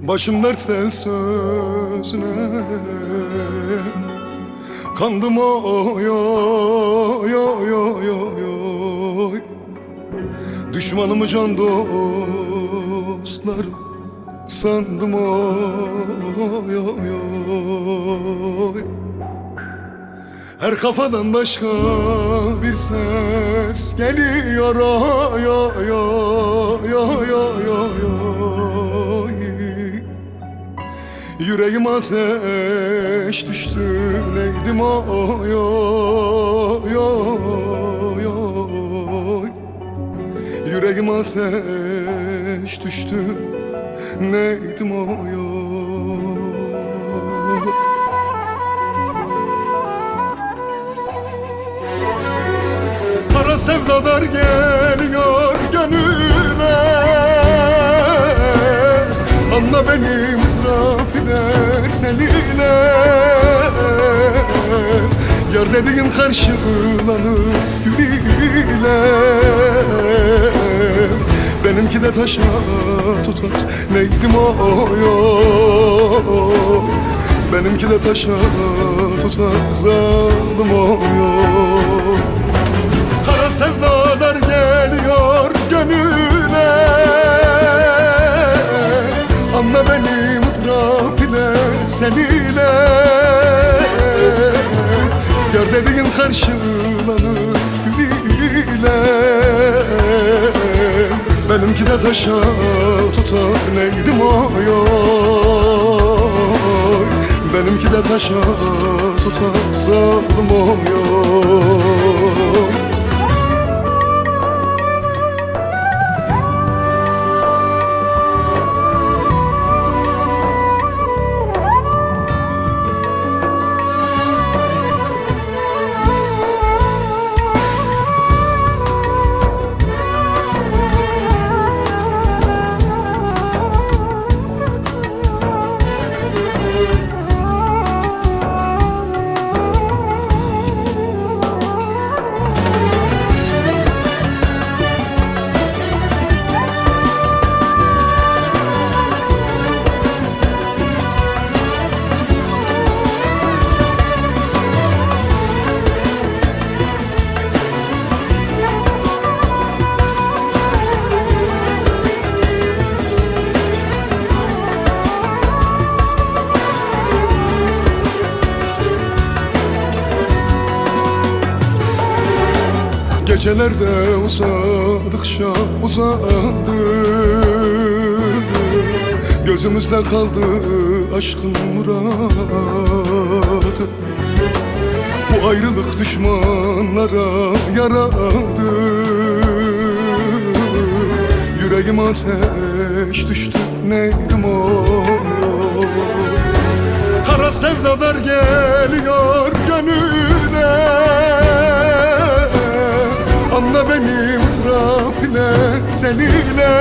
Başım dertte sözüne kandım oy oy oy oy oy. Düşmanımı can dostlar sandım oy oy oy. Her kafadan başka bir ses geliyor oy oy oy oy oy oy. Yüreğim ateş düştü neydim oy oy oy oy. Yüreğim ateş düştü neydim oy oy. Kara sevdalar geliyor gönüle, anla beni mızrap ile seninle. Yar dediğin karşılanır gülüyle, benimki de taşa tutar neydim oy oy. Benimki de taşa tutar zalim oy oy. Kara sevdalar geliyor gönüle, anla beni mızrap ile seninle. Yar dediğin karşılanır gülüyle, benimki de taşa tutar neydim oy oy. Benimki de taşa tutar zalim oy oy. Gecelerde uzadıkça uzadı, gözümüzde kaldı aşkın muradı. Bu ayrılık düşmanlara yaradı, yüreğim ateş düştü neydim oy. Kara sevdalar geliyor gönüle, anla beni mızrap ile seninle.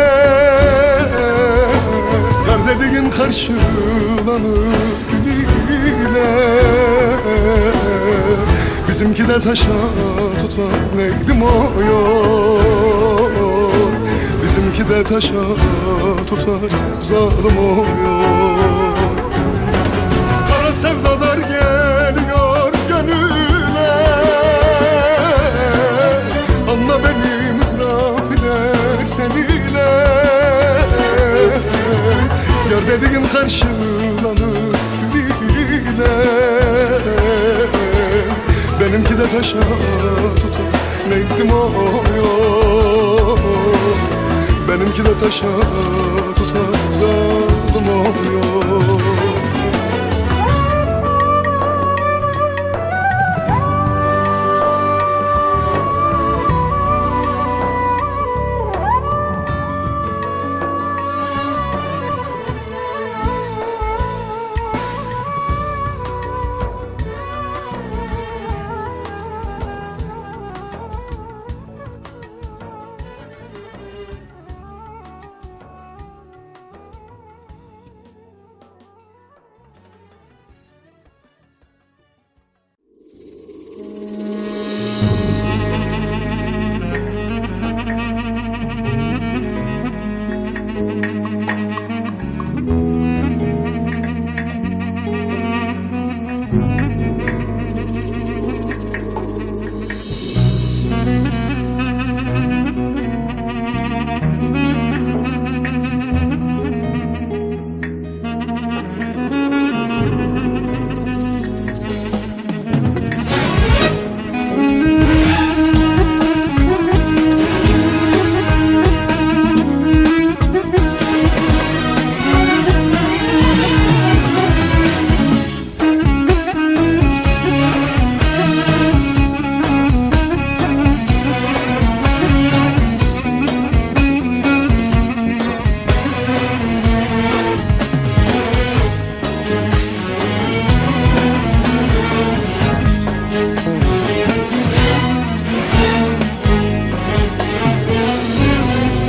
Yar dediğin karşılanır gülüyle, bizimki de taşa tutar neydim oy oy. Bizimki de taşa tutar zalim oy oy. Kara sevdalar geliyor gönüle, anla beni mızrap ile seninle. Yar dediğin karşılanır gülüyle, benimki de taşa tutar neydim oy oy. Benimki de taşa tutar zalim oy oy.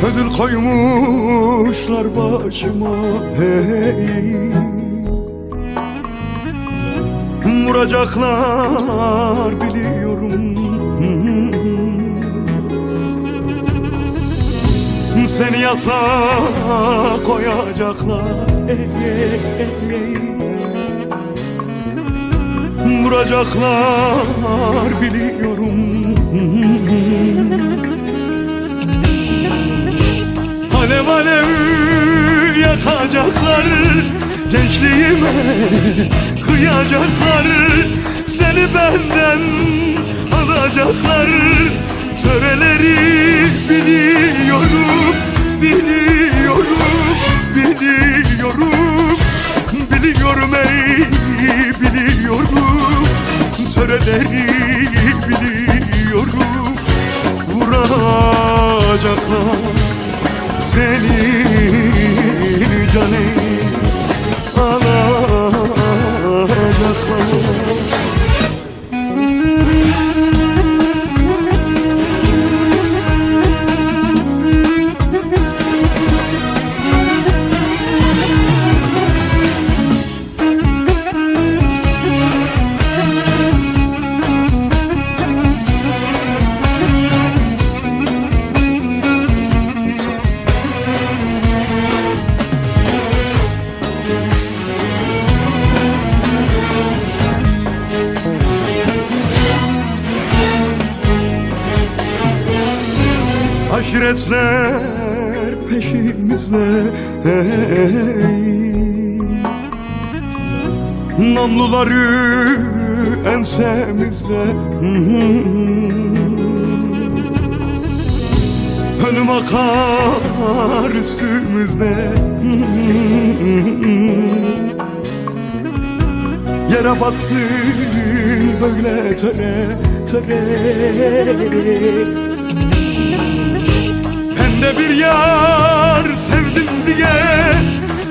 Ödül koymuşlar başıma, hey. Vuracaklar biliyorum, seni yasağa koyacaklar, hey, hey, hey. Vuracaklar biliyorum, alev alev yakacaklar, gençliğime kıyacaklar, seni benden alacaklar. Töreleri biliyorum, biliyorum, biliyorum, biliyorum ey, biliyorum. Töreleri biliyorum, vuracaklar seni canım, alacaklar. Aşiretler peşimizde, hey. Namluları ensemizde, ölüm akar üstümüzde. Yere batsın böyle töre, töre. Ben de bir yar sevdim diye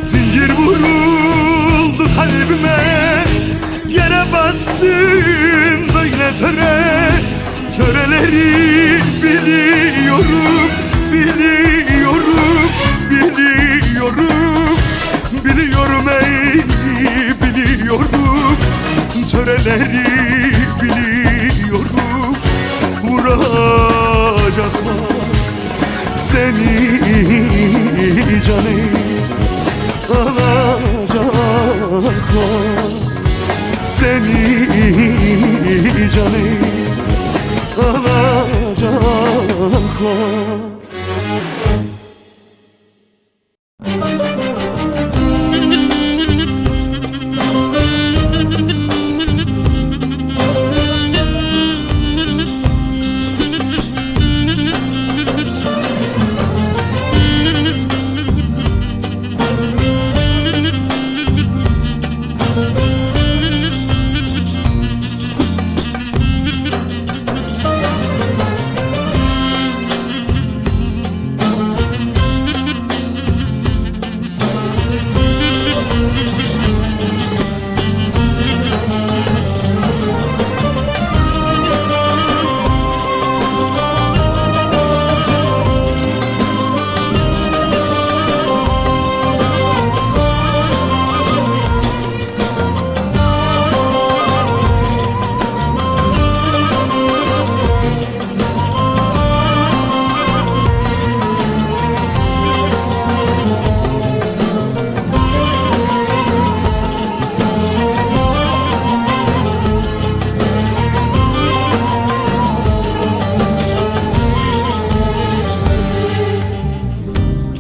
zincir vuruldu kalbime. Yere batsın böyle töre, töreleri biliyorum, biliyorum, biliyorum, biliyorum ey, biliyorum. Töreleri biliyorum, vuracaklar seni canım, alacaklar seni canım, alacaklar.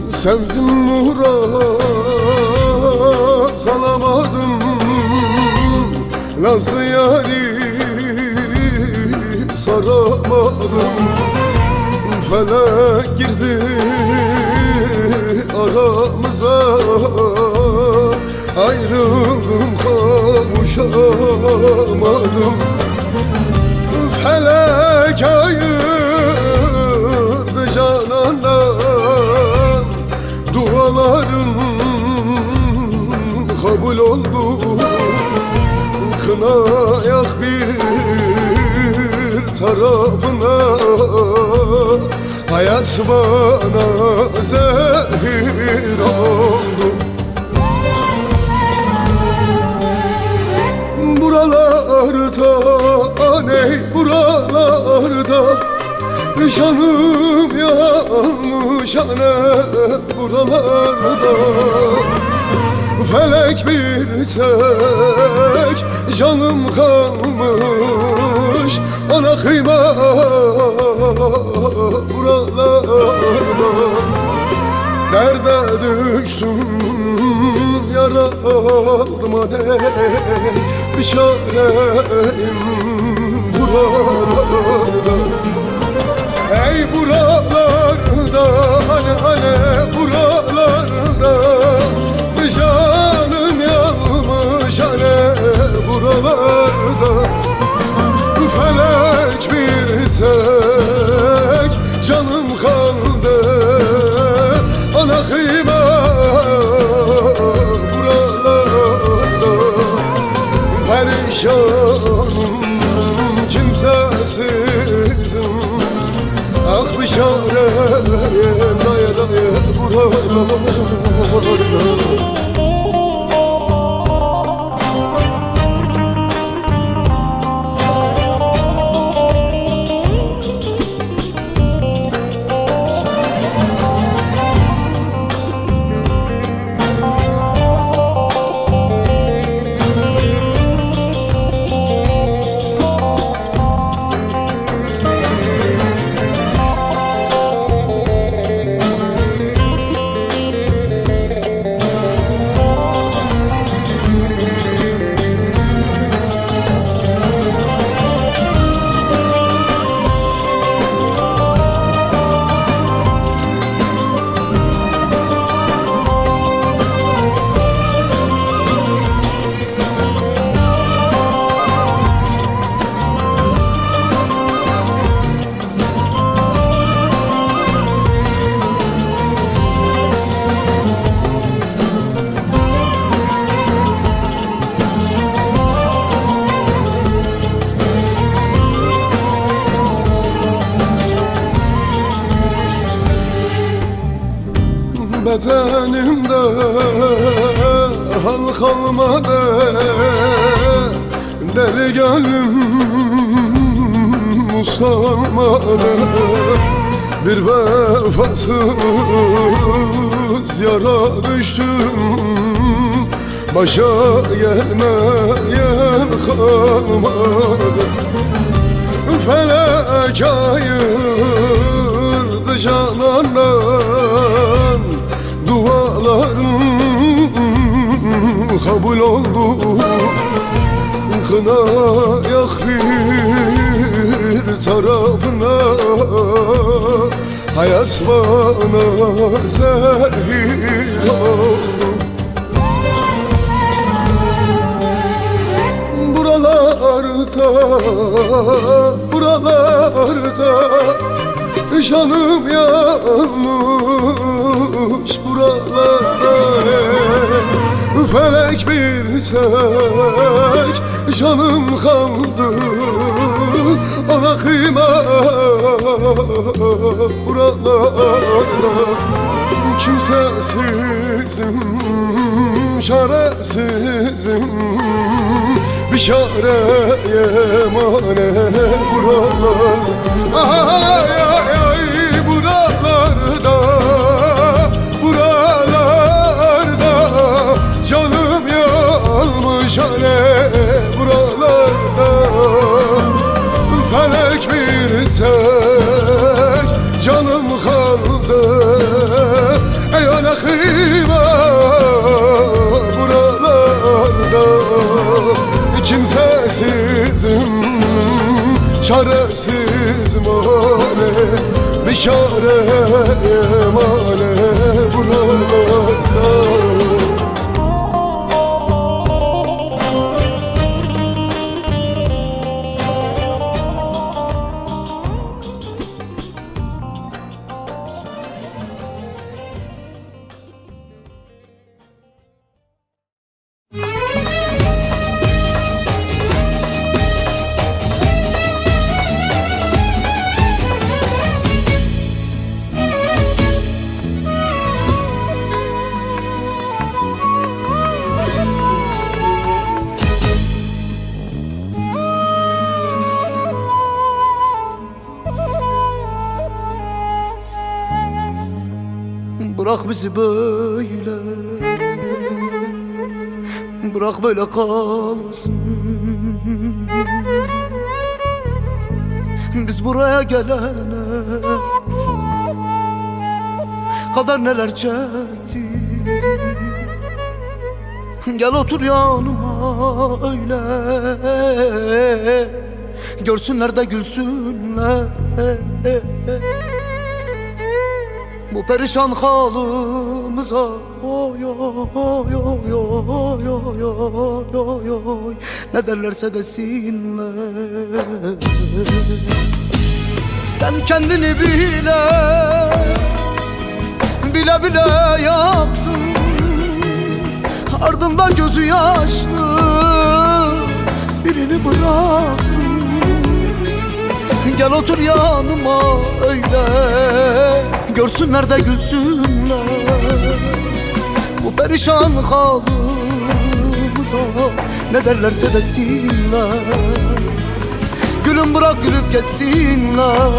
Sevdim murat alamadım, nasıl yari saramadım. Felek girdi aramıza, ayrıldım kavuşamadım. Felek ayırdı canandan, duaların kabul oldu. Kına yak bir tarafına, hayat hayat bana zehir oldu. Buralarda, aney buralarda, canım yanmış ane buralarda. Felek bir tek canım kalmış, ana kıyma buralarda. Nerede düştüm yaraldım aney, bir çareyim buralarda. Ey buralarda, hani buralarda, canım yanmış hani buralarda. Felek bir tek canım kaldı, ana kıyma buralarda. Perişanım, kimsesizim, ah bir çareyim daya daya buralarda. Bedenimde hal kalmadı, deli gönlüm usanmadı. Bir vefasız yara düştüm, başa gelmeyen kalmadı. Felek ayırdı canandan, dualarım kabul oldu. Kına yak bir tarafına, hayat bana zehir oldu. Buralarda, buralarda, canım yanmış buralarda. Felek bir tek canım kaldı, ona kıyma buralarda. Kimsesizim, çaresizim, bir çareye mane buralar. Ay ay ay buralarda, buralarda, canım yanmış hani buralarda. Felek bir tek canım kaldı, ey ana kıyma buralarda. Kimsesizim, çaresizim ane, bir çareye mane buralarda. Bırak bizi böyle, bırak böyle kalsın. Biz buraya gelene kadar neler çektik. Gel otur yanıma öyle, görsünler de gülsünler bu perişan halımıza. Oy oy oy oy oy oy oy oy, ne derlerse desinler. Sen kendini bile bile bile yaksın, ardından gözü yaşlı birini bıraksın. Gel otur yanıma öyle, görsünler de gülsünler bu perişan halımıza. Ne derlerse desinler, gülüm bırak gülüp geçsinler.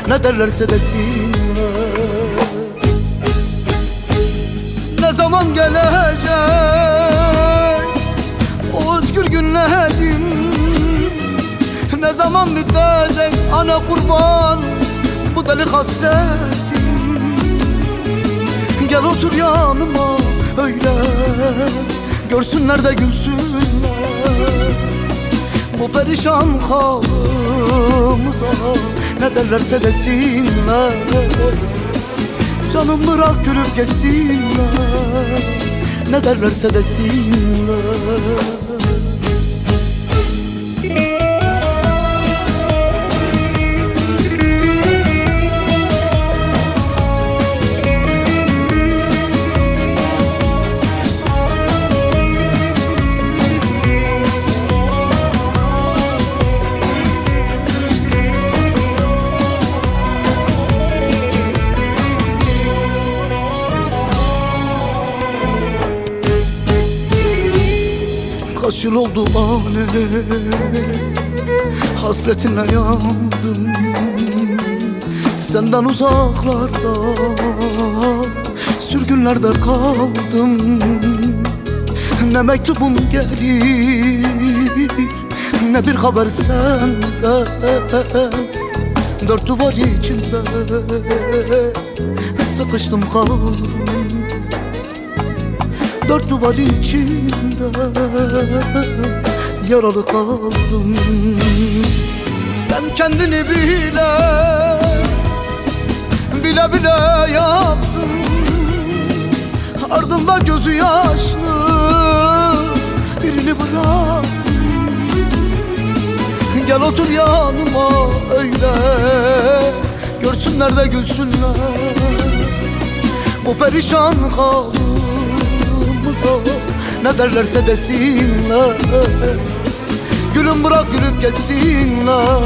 Ne derlerse desinler. Ne zaman gelecek o özgür günlerim, ne zaman bitecek ana kurban bu deli hasretim. Gel otur yanıma öyle, görsünler de gülsünler bu perişan halımıza. Ne derlerse desinler, canım bırak gülüp geçsinler. Ne derlerse desinler. Kaç yıl oldu anne, hasretinle yandım. Senden uzaklarda, sürgünlerde kaldım. Ne mektubun gelir, ne bir haber senden. Dört duvar içinde sıkıştım kaldım. Dört duvar içinde yaralı kaldım. Sen kendini bile bile bile yapsın, ardından gözü yaşlı birini bıraksın. Gel otur yanıma öyle, görsünler de gülsünler bu perişan halımıza. Ne derlerse desinler, gülüm bırak gülüp geçsinler.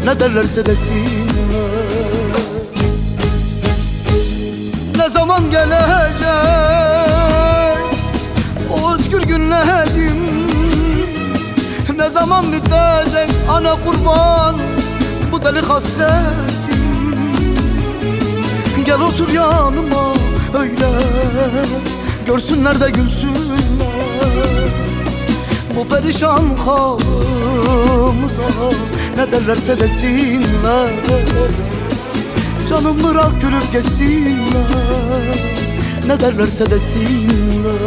Ne derlerse desinler. Ne zaman gelecek o özgür günlerim, ne zaman bitecek ana kurban bu deli hasretim. Gel otur yanıma öyle, görsünler de gülsünler bu perişan halımıza. Ne derlerse desinler, canım bırak gülüp geçsinler. Ne derlerse desinler.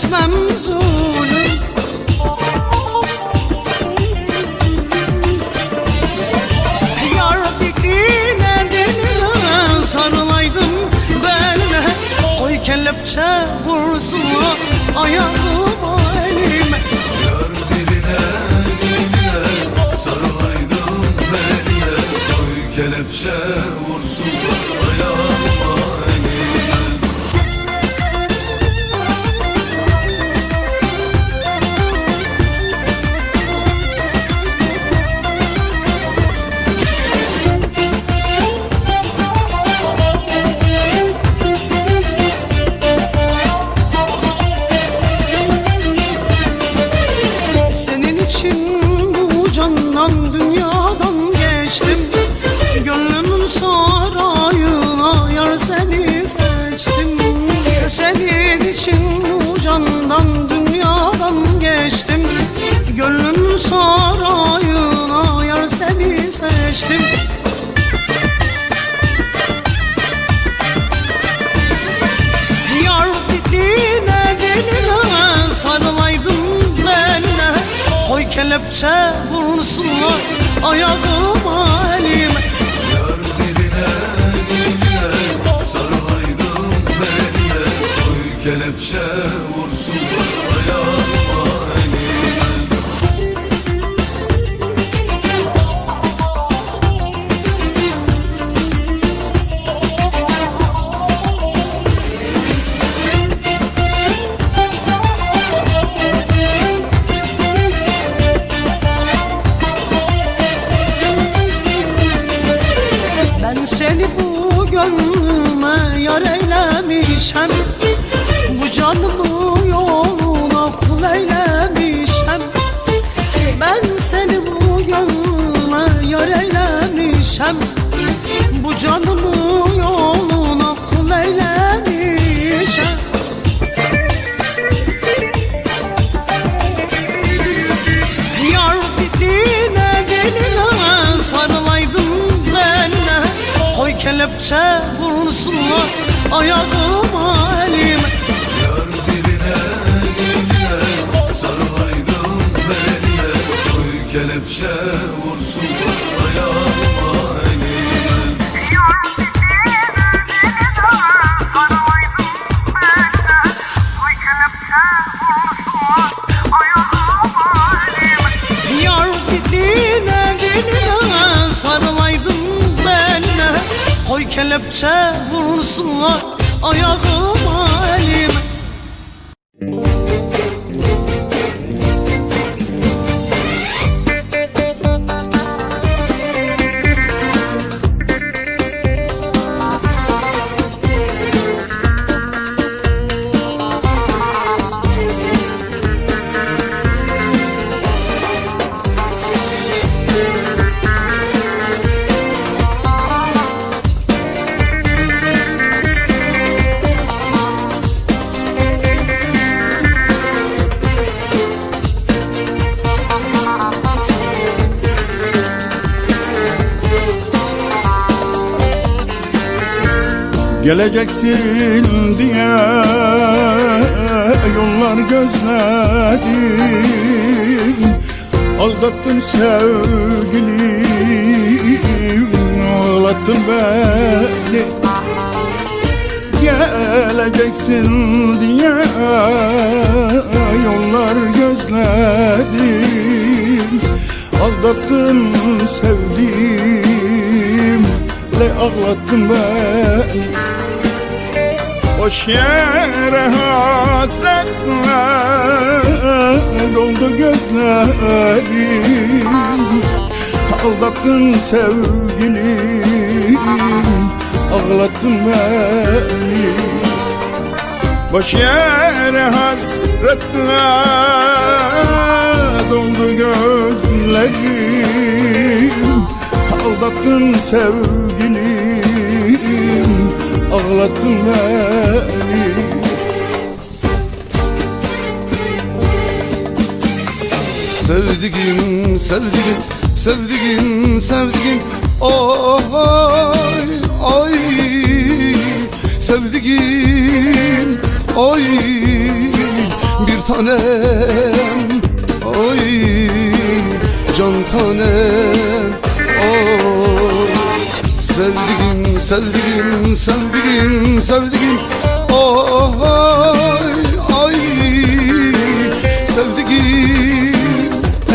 etmem zulüm. Yar diline diline sarılaydım beline, koy kelepçe vursunlar ayağıma elime. Yar diline diline sarılaydım beline, koy kelepçe vursunlar ayağıma elime. Senin için bu candan dünyadan geçtim, gönlümün sarayına yar seni seçtim. Senin için bu candan dünyadan geçtim, gönlümün sarayına yar seni seçtim. Yar diline diline sarılaydım beline, koy kelepçe vursunlar ayağıma elime. Yar diline diline sarılaydım beline, koy kelepçe vursunlar ayağıma elime. Ben seni bu gönlüme yar eylemişem, bu canımı yoluna kul eylemişem. Ben seni bu gönlüme yar eylemişem, bu canımı yoluna kul eylemişem. Yar diline diline sarılaydım beline, koy kelepçe vursunlar ayağıma elime. Yar diline diline sarılaydım beline, koy kelepçe vursunlar ayağıma elime. Yar diline diline sarılaydım beline, koy kelepçe vursunlar ayağıma elime. Geleceksin diye yollar gözledim, aldattın sevgilim, ağlattın beni. Geleceksin diye yollar gözledim, aldattın sevdiğim, ağlattın beni. Boş yere hasretle doldu gözlerim, aldattın sevgilim, ağlattın beni. Boş yere hasretle doldu gözlerim, aldattın sevgilim, ağlattın beni. Sevdiğim, sevdiğim, sevdiğim, sevdiğim, ay, ay, sevdiğim, ay, tanem, oy can tanem, oy sevdiğim, sevdiğim, sevdiğim, sevdiğim, oy ay sevdiğim,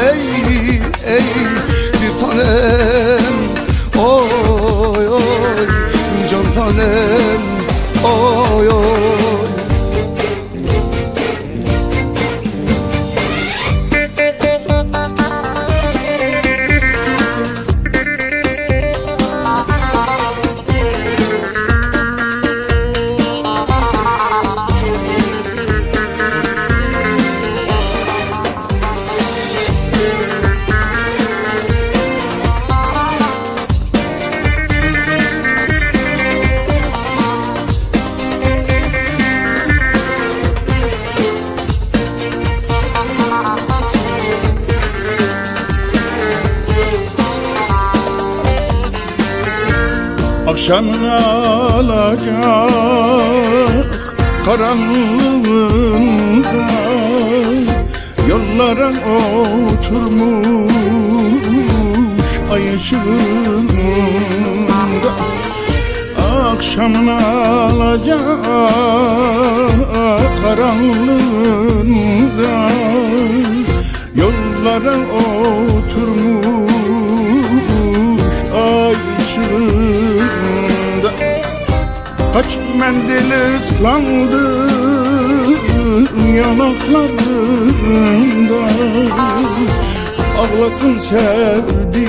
ey ey bir tanem, oy oy can tanem, oy oy. Akşam alacak karanlığında yollara oturmuş ay ışığında. Akşam alacak karanlığında yollara oturmuş ay ışığında. Kaç mendil ıslandı yanaklarında, ağlattın sevdim,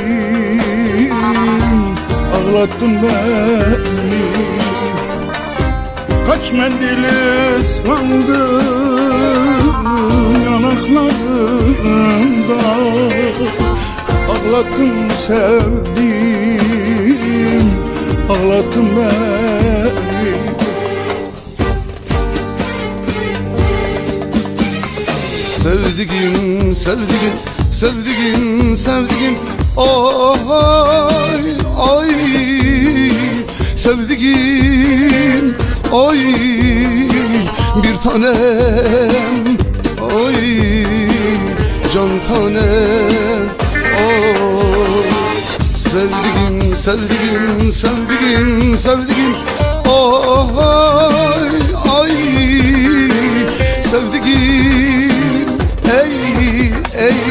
ağlattın beni. Kaç mendil ıslandı yanaklarında, ağlattın sevdim, ağlattın beni. Sevdiğim, sevdiğim, sevdiğim, sevdiğim, oy oy sevdiğim, oy bir tanem, oy can tanem, oy sevdiğim, sevdiğim, sevdiğim, sevdiğim, oy ay sevdiğim, ey ey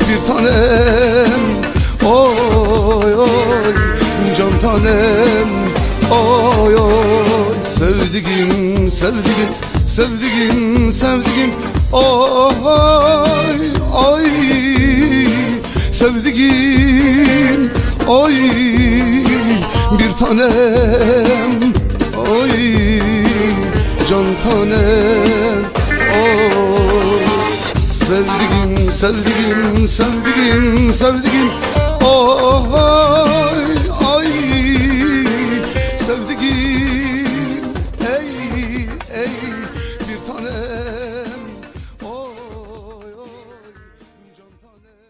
bir tanem, oy oy can tanem, oy oy sevdiğim, sevdiğim, sevdiğim, sevdiğim, oy ay sevdiğim, oy bir tanem, oy can tanem, oy sevdiğim, sevdiğim, sevdiğim, sevdiğim, oy ay sevdiğim, ey ey bir tanem, oy oy can tanem.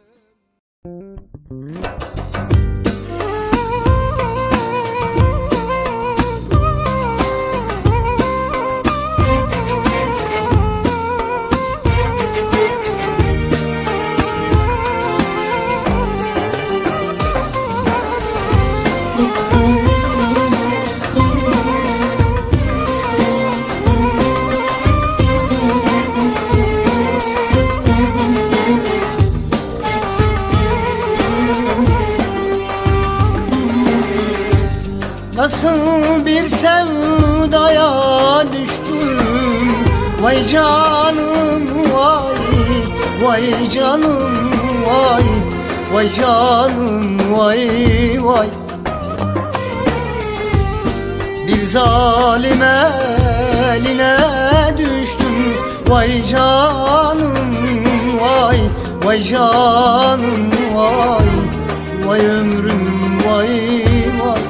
Nasıl bir sevdaya düştüm, vay canım vay, vay canım vay, vay canım vay vay. Bir zalim eline düştüm, vay canım vay, vay canım vay, vay ömrüm vay vay.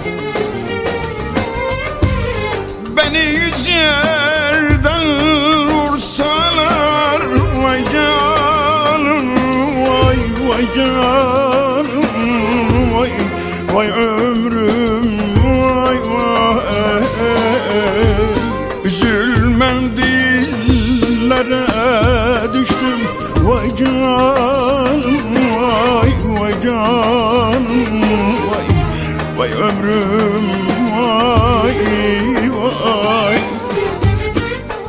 Beni yüz yerden vursalar, vay canım, vay vay canım, vay vay ömrüm, vay vay. Üzülmem dillere düş canım vay vay canım vay vay ömrüm vay vay.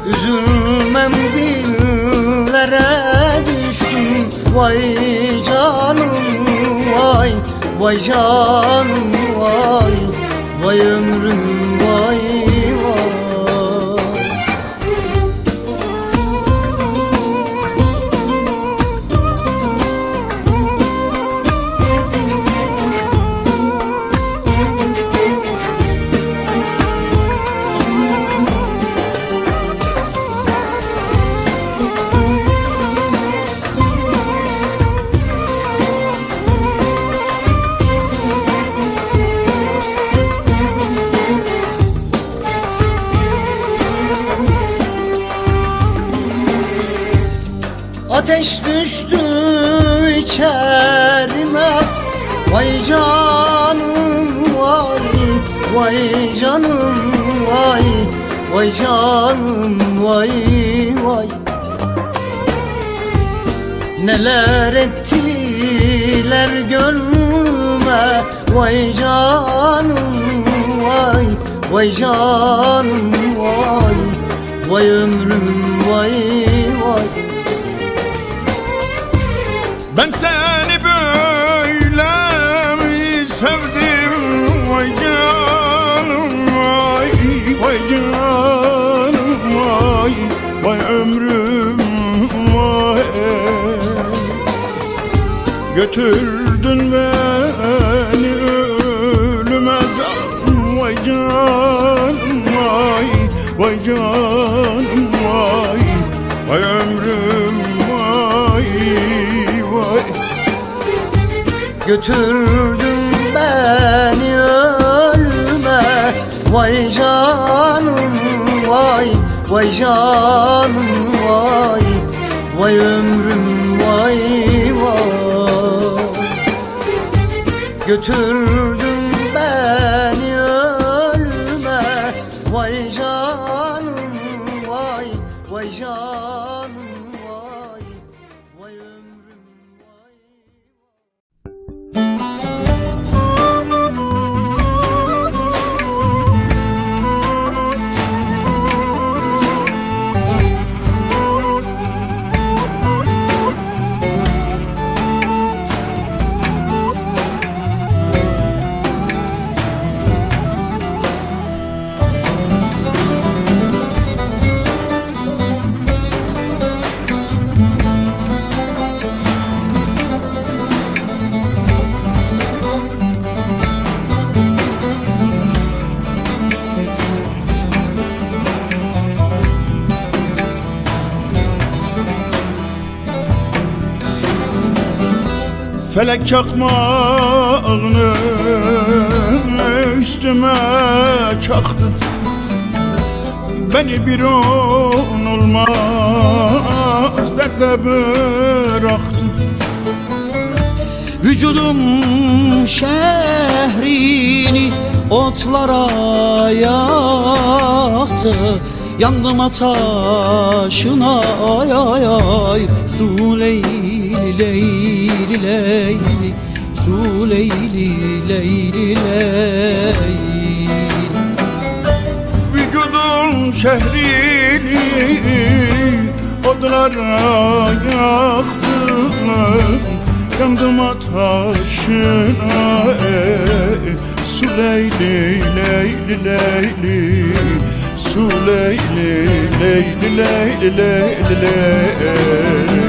Üzülmem dillere düştüm, vay canım vay vay canım vay vay ömrüm vay vay. Ateş düştü içerime, vay canım vay vay canım vay vay canım vay vay. Neler ettiler gönlüme, vay canım vay vay canım vay vay ömrüm vay vay. Ben seni böyle mi sevdim vay canım vay vay canım vay vay ömrüm vay. Götürdün beni ölüme canım vay canım vay vay canım vay vay ömrüm vay vay. Götürdün beni ölüme, vay canım vay vay canım vay vay ömrüm vay vay. Götürdün beni ölüme, vay canım vay vay canım vay vay ömrüm vay. Felek çakmağını üstüme çaktı, beni bir on olmaz dertle bıraktı. Vücudum şehrini otlara yaktı. Yandım ataşına ay ay ay. Su leyli leyli leyli, su leyli leyli leyli. Vücudum şehrini odlara yaktı, yandım ataşına su leyli leyli leyli, su leyli leyli leyli leyli leyli.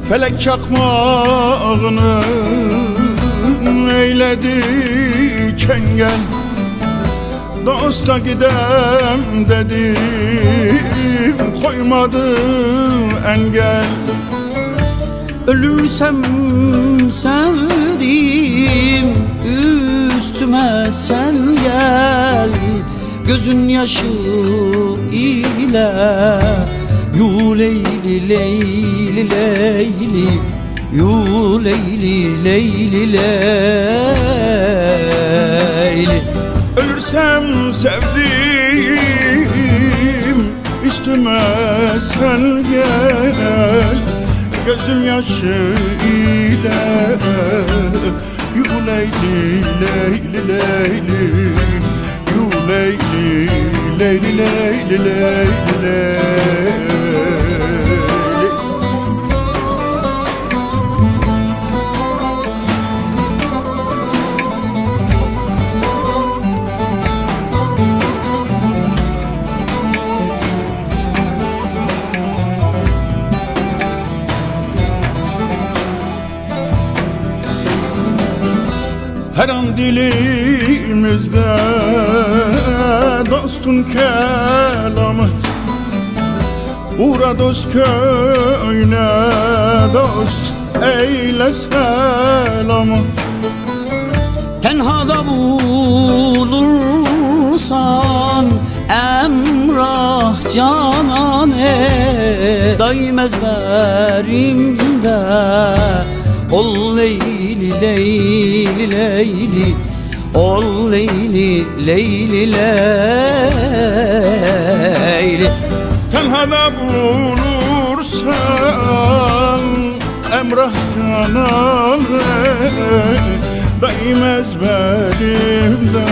Felek çakmağını eyledi çengel, dosta gidem dedim, koymadı engel. Ölürsem sevdiğim üstüme sen gel. gözün yaşı ile. Yu Leyli Leyli Leyli, Yu Leyli Leyli Leyli. Ölürsem sevdiğim, üstüme sen gel. Gözüm yaşı ile, Yu Leyli Leyli Leyli, Yu Leyli Leyli Leyli Leyli Leyli. Her an dilimizde dostun kelamı. Uğra dost köyüne, dost eyle selamı. Tenhada bulursan emrah canane, daim ezberimde ol Leyli Leyli Leyli, ol Leyli Leyli Leyli. Tenhada bulursan emrah canan, daim ezberimde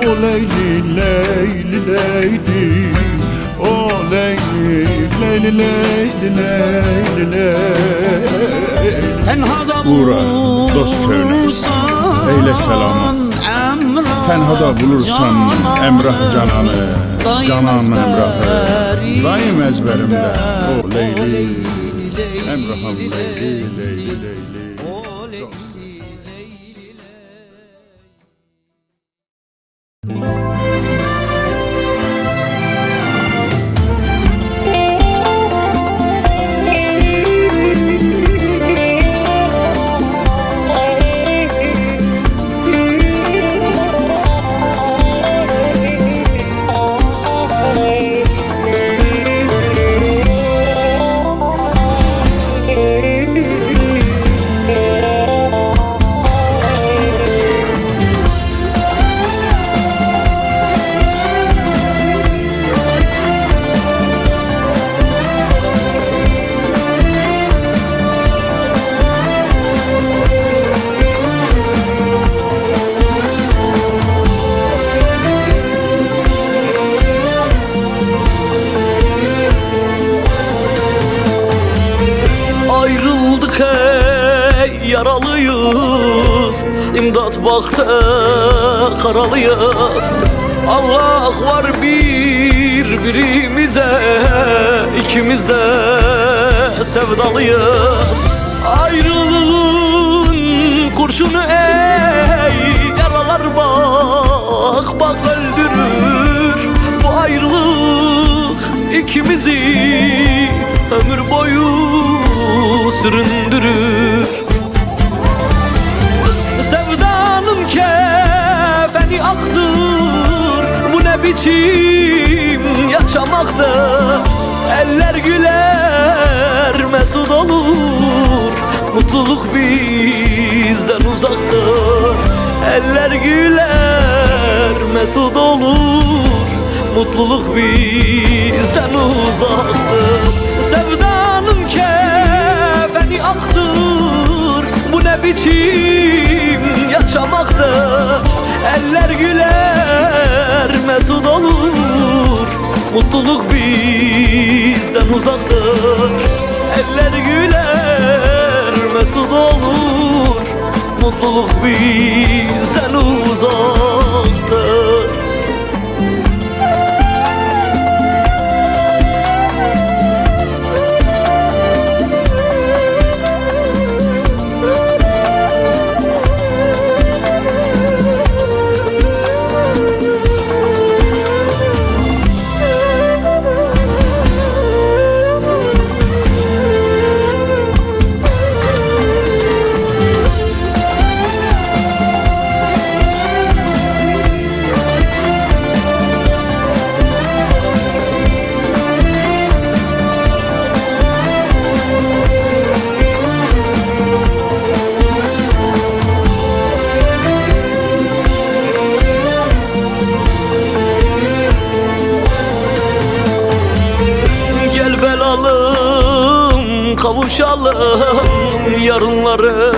o Leyli Leyli Leyli, o Leyli Leyli Leyli Leyli Leyli. Tenhada Uğra dost köyüne, eyle selamı. Tenhada bulursan emrah cananı, canan emrahı, daim ezberimde o Leyli, emrahım Leyli Leyli Leyli. Yaralıyız, imdat baktı karalıyız. Allah var birbirimize, ikimiz de sevdalıyız. Ayrılığın kurşunu ey yaralar bak bak öldürür. Bu ayrılık ikimizi ömür boyu süründürür. Sevdanın kefeni aktır, bu ne biçim yaşamaktır. Eller güler mesut olur, mutluluk bizden uzaktır. Eller güler mesut olur, mutluluk bizden uzaktır. Sevdanın kefeni aktır, bu ne biçim yaşamaktır. Eller güler mesut olur, mutluluk bizden uzaktır. Eller güler mesut olur, mutluluk bizden uzaktır. kavuşalım, yarınları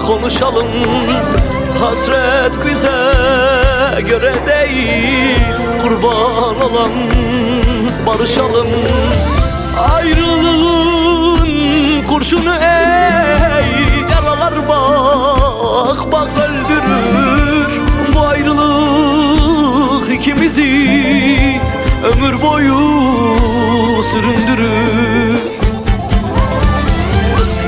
konuşalım. Hasret bize göre değil, kurban olan barışalım. Ayrılığın kurşunu ey, yaralar bak bak öldürür. Bu ayrılık ikimizi ömür boyu süründürür.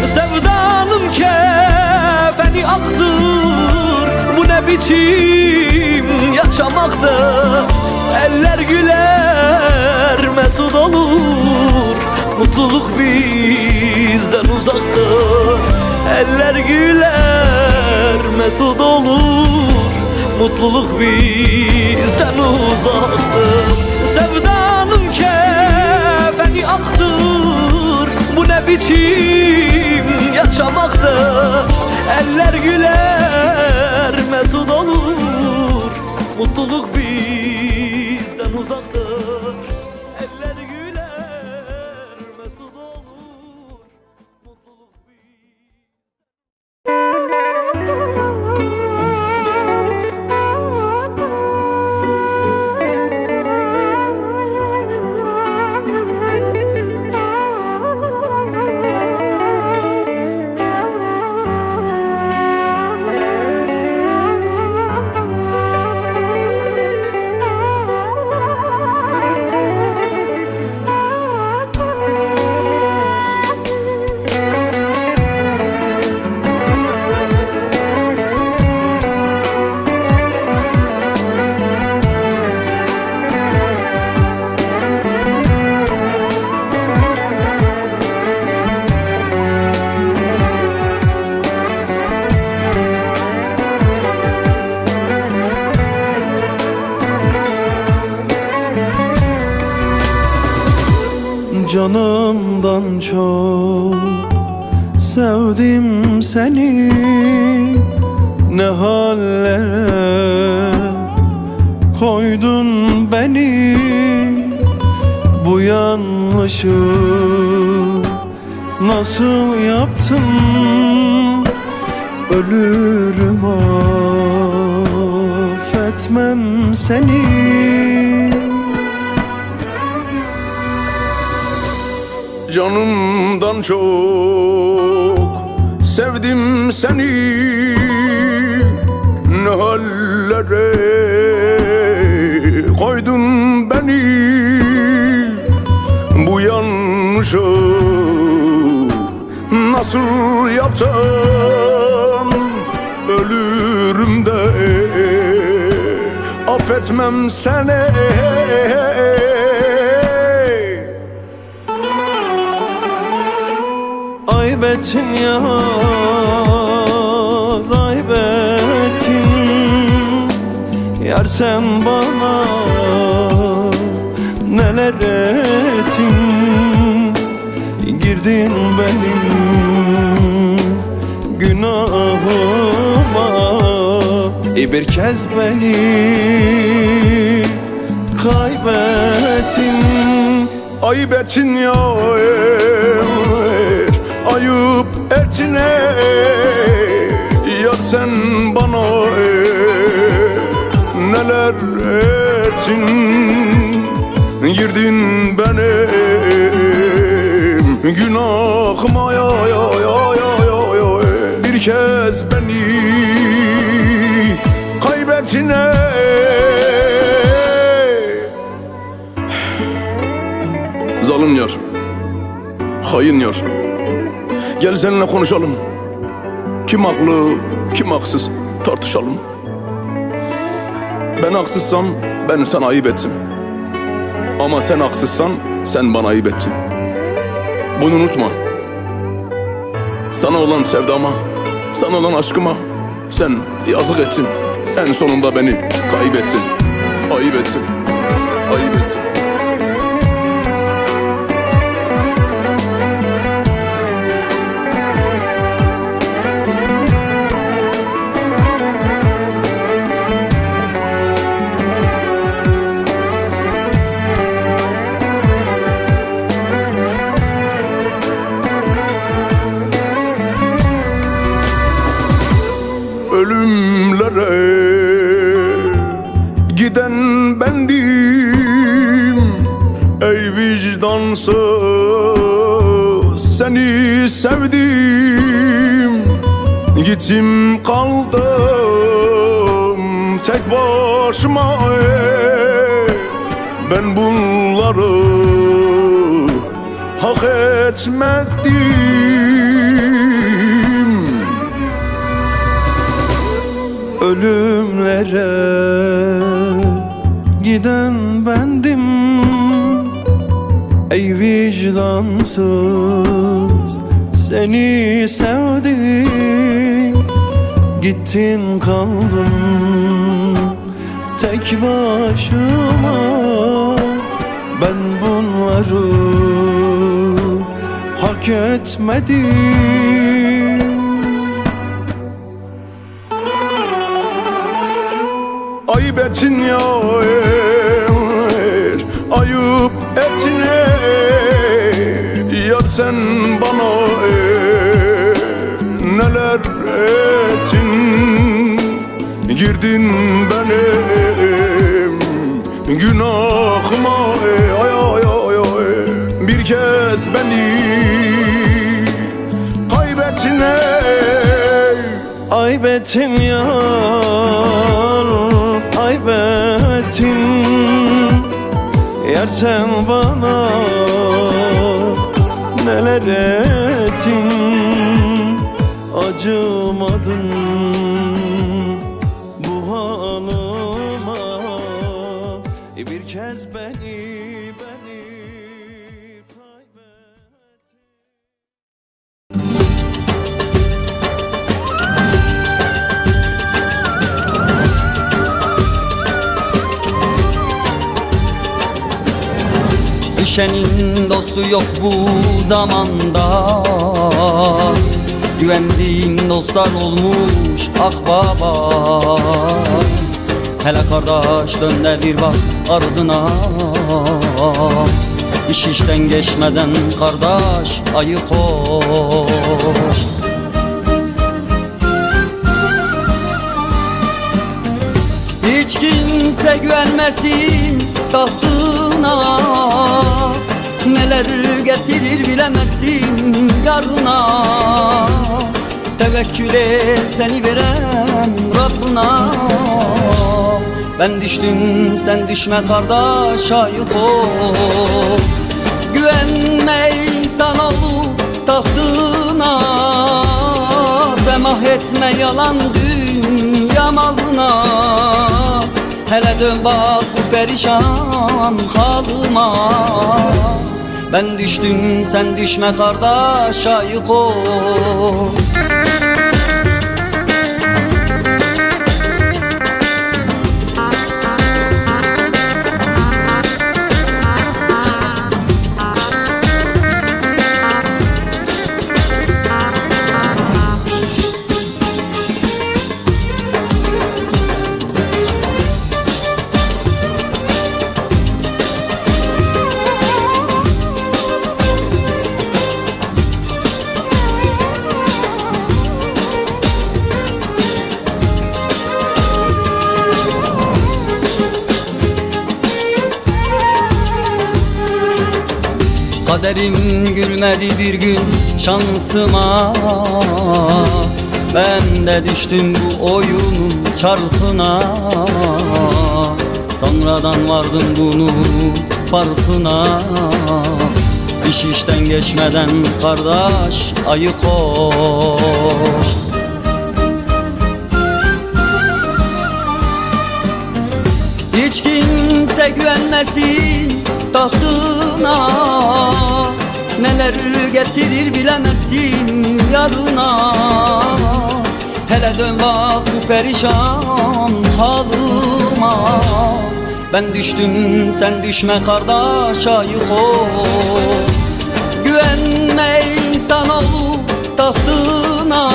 Sevdanın kefeni aktır, bu ne biçim yaşamaktır. Eller güler mesut olur, mutluluk bizden uzaktır. Eller güler mesut olur, mutluluk bizden uzaktır. Sevdanın kefeni aktır, bu ne biçim yaşamaktır. Eller güler mesut olur, mutluluk bizden uzaktır. Eller güler mesut olur, mutluluk bizden. Canımdan çok sevdim seni, ne hallere koydun beni. Bu yanlışı nasıl yaptın, ölürüm affetmem seni. Canımdan çok sevdim seni, ne hallere koydun beni. Bu yanlışı nasıl yaptın, ölürüm de affetmem seni. Ayıp ettin ya, ayıp ettin. Yar sen bana neler ettin. Girdin benim günahıma, bir kez beni kaybettin. Ayıp ettin ya, ayıp ettin yar sen bana neler ettin. Girdin benim günahıma ya ya ya ya ya ya. Bir kez beni kaybettin zalim yar, hain yar. Gel seninle konuşalım. Kim haklı, kim haksız tartışalım. Ben haksızsam ben sana ayıp ettim. Ama sen haksızsan sen bana ayıp ettin. Bunu unutma. Sana olan sevdama, sana olan aşkıma sen yazık ettin. En sonunda beni kaybettin. Ayıp ettin. Ayıp ettin. sonsuz seni sevdim. Gittim kaldım tek başıma, ben bunları hak etmedim. Ölümlere giden bendim, ey vicdansız seni sevdim. Gittin kaldım tek başıma, ben bunları hak etmedim. Ayıp ettin ya, ayıp ettin ya sen bana, neler ettin. Girdin benim günahıma, ay ay ay ay. Bir kez beni kaybettin Ayıp ettin yar, ayıp ettin. Yar sen bana neler ettin, acımadın bu halıma. Bir kez beni Düşenin dostu yok bu zamanda, güvendiğim dostlar olmuş ah baba. Hele kardeş dön de bir bak ardına, İş işten geçmeden kardeş ayık ol. Hiç kimse güvenmesin tahtına, neler getirir bilemezsin yarına. Tevekkül et seni veren Rabbına. Ben düştüm sen düşme kardeş ayık ol. Güvenme insanoğlu tahtına, demah etme yalan dünya malına. Hele dön bak bu perişan halıma. Ben düştüm sen düşme kardeş ayık ol. Kaderim gülmedi bir gün şansıma, ben de düştüm bu oyunun çarkına. Sonradan vardım bunun farkına. İş işten geçmeden kardeş ayık ol. Hiç kimse güvenmesin tahtına, neler getirir bilemezsin yarına. Hele dön bak bu perişan halıma. Ben düştüm sen düşme kardeş ayık ol. Güvenme insanoğlu tahtına,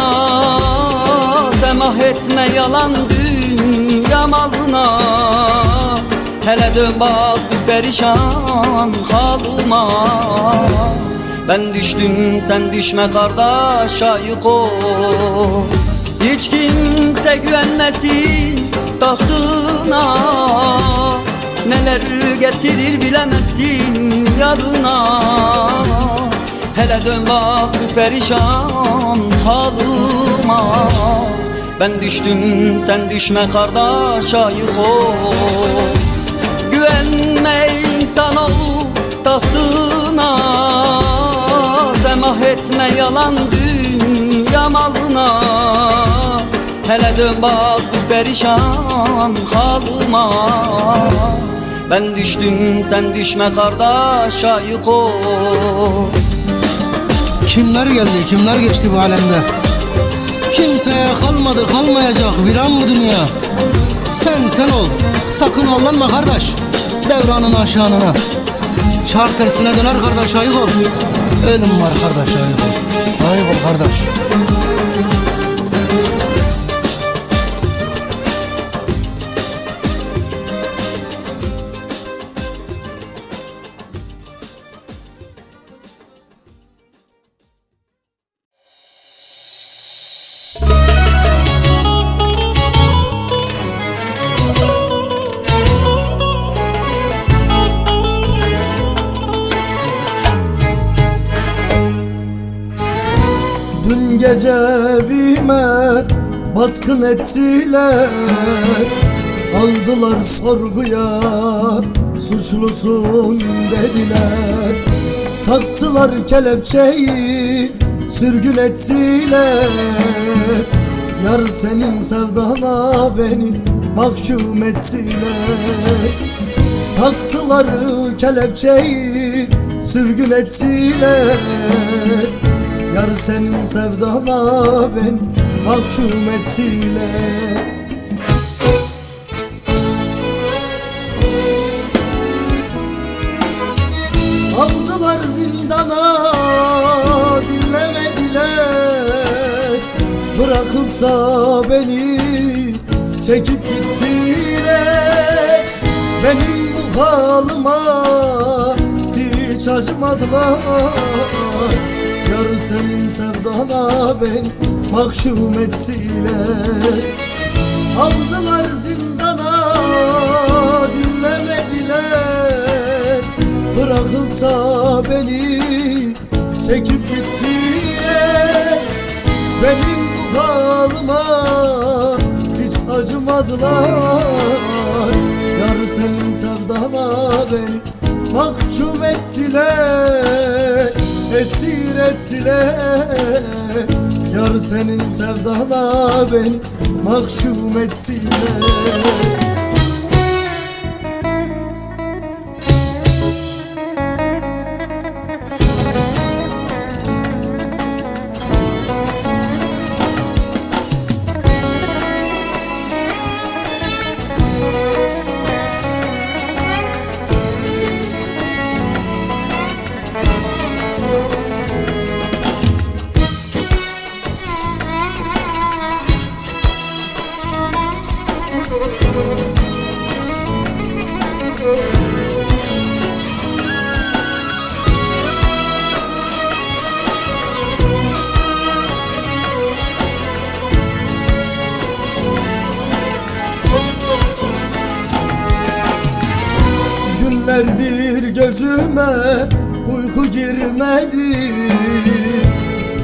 demah etme yalan dünya malına. Hele dön bak bu perişan halıma. Ben düştüm sen düşme kardeş ayık ol. Hiç kimse güvenmesin tahtına, neler getirir bilemezsin yarına. Hele dön bak bu perişan halıma. Ben düştüm sen düşme kardeş, ayık ol. Güvenme insanoğlu tahtına, zemah etme yalan dünya malına. Hele dön bak bu perişan halıma. Ben düştüm sen düşme kardeş, ayık ol. Kimler geldi, kimler geçti bu alemde? Kimseye kalmadı, kalmayacak viran bu dünya. Sen ol, sakın allanma kardeş, devranın aşağına. Çark tersine döner kardeş, ayık ol. Ölüm var kardeş, ayık ol. Ayık ol kardeş. Dün gece evime baskın ettiler, aldılar sorguya, suçlusun dediler. Taktılar kelepçeyi, sürgün ettiler. Yar senin sevdana beni mahkum ettiler. Taktılar kelepçeyi, sürgün ettiler. Yar senin sevdana beni mahkum ettiler. Aldılar zindana, dinlemediler. Bırakıp da beni çekip gittiler. Benim bu halıma hiç acımadılar. Yar senin sevdana beni mahkum ettiler. Aldılar zindana, dinlemediler. Bırakıp da beni çekip gittiler. Benim bu halıma hiç acımadılar. Yar senin sevdana beni mahkum ettiler, esir ettiler. Yar senin sevdana beni mahkum ettiler. Günlerdir gözüme uyku girmedi.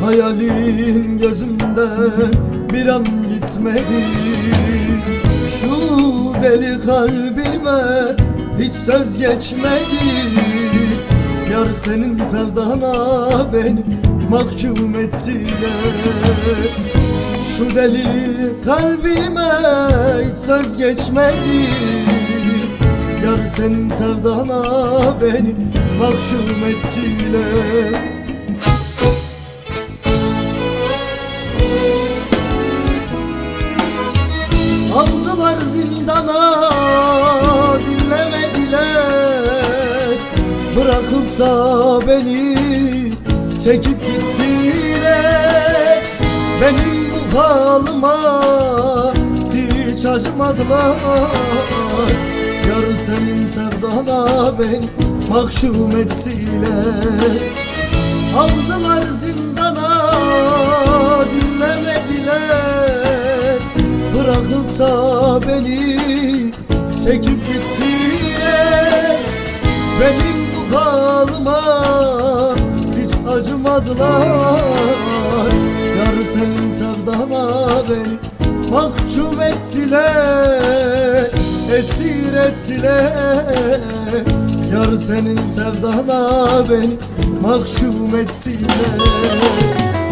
Hayalin gözümden bir an gitmedi. Şu deli kalbime hiç söz geçmedi. Yar senin sevdana beni mahkum ettiler. Şu deli kalbime hiç söz geçmedi. Yar senin sevdana beni mahkum ettiler. Aldılar zindana, dinlemediler. Bırakıp da beni çekip gittiler. Benim bu halıma hiç acımadılar. Yar senin sevdana beni mahkum ettiler. Aldılar zindana, dinlemediler. Bırakıp da beni çekip gittiler. halıma hiç acımadılar. Yar senin sevdana beni mahkum ettiler, esir ettiler. Yar senin sevdana beni mahkum ettiler.